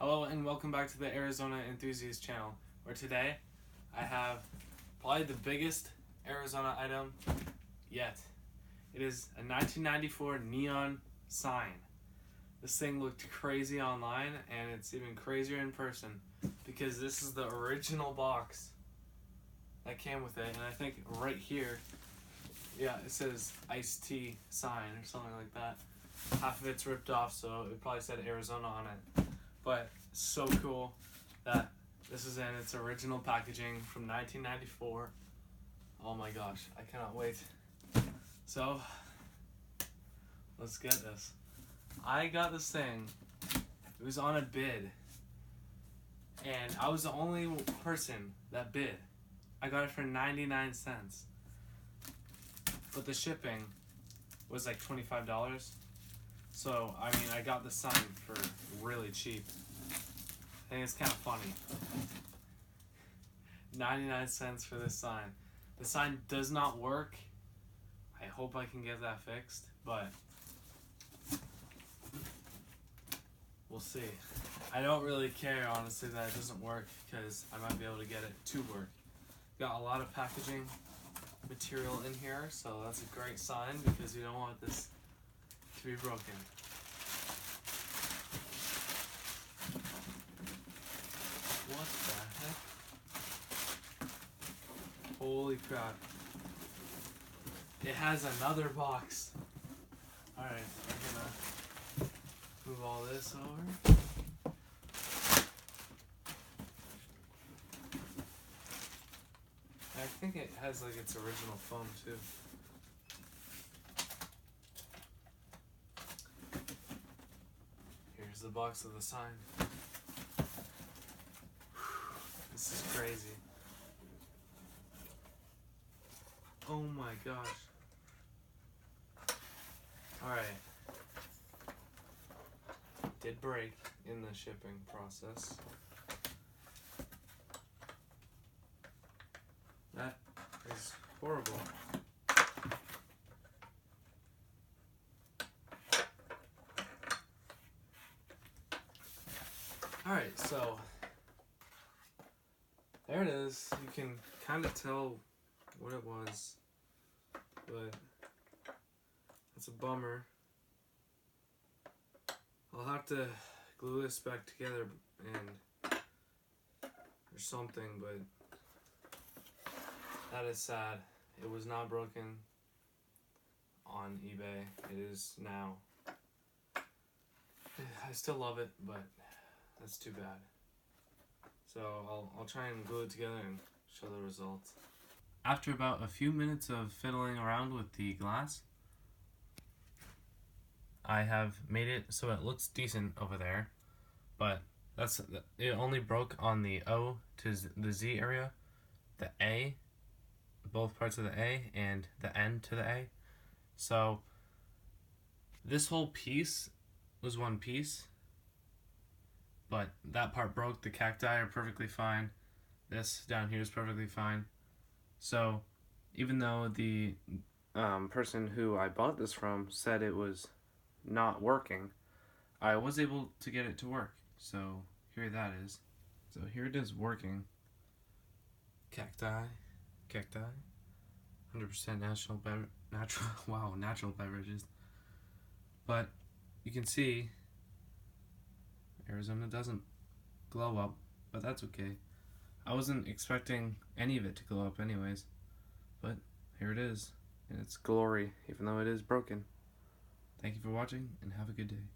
Hello and welcome back to the Arizona Enthusiast channel, where today I have probably the biggest Arizona item yet. It is a 1994 neon sign. This thing looked crazy online and it's even crazier in person because this is the original box that came with it, and I think right here, yeah, it says iced tea sign or something like that. Half of it's ripped off, so it probably said Arizona on it. But so cool that this is in its original packaging from 1994. Oh my gosh, I cannot wait. So, let's get this. I got this thing, it was on a bid, and I was the only person that bid. I got it for 99 cents. But the shipping was like $25. So, I mean, I got the sign for really cheap. I think it's kind of funny. 99 cents for this sign. The sign does not work. I hope I can get that fixed, but we'll see. I don't really care, honestly, that it doesn't work because I might be able to get it to work. Got a lot of packaging material in here, so that's a great sign because you don't want this to be broken. What the heck? Holy crap. It has another box. Alright, we're gonna move all this over. I think it has like its original foam too. Here's the box of the sign. This is crazy. Oh my gosh. Alright. Did break in the shipping process. That is horrible. Alright, so there it is. You can kind of tell what it was, but that's a bummer. I'll have to glue this back together and or something, but that is sad. It was not broken on eBay. It is now. I still love it, but that's too bad. So I'll try and glue it together and show the results. After about a few minutes of fiddling around with the glass, I have made it so it looks decent over there, but it only broke on the O to the Z area, the A, both parts of the A, and the N to the A. So this whole piece was one piece, but that part broke. The cacti are perfectly fine. This down here is perfectly fine. So even though the person who I bought this from said it was not working, I was able to get it to work. So here that is. So here it is working. Cacti, 100% natural beverages. But you can see Arizona doesn't glow up, but that's okay. I wasn't expecting any of it to glow up anyways, but here it is in its glory, even though it is broken. Thank you for watching and have a good day.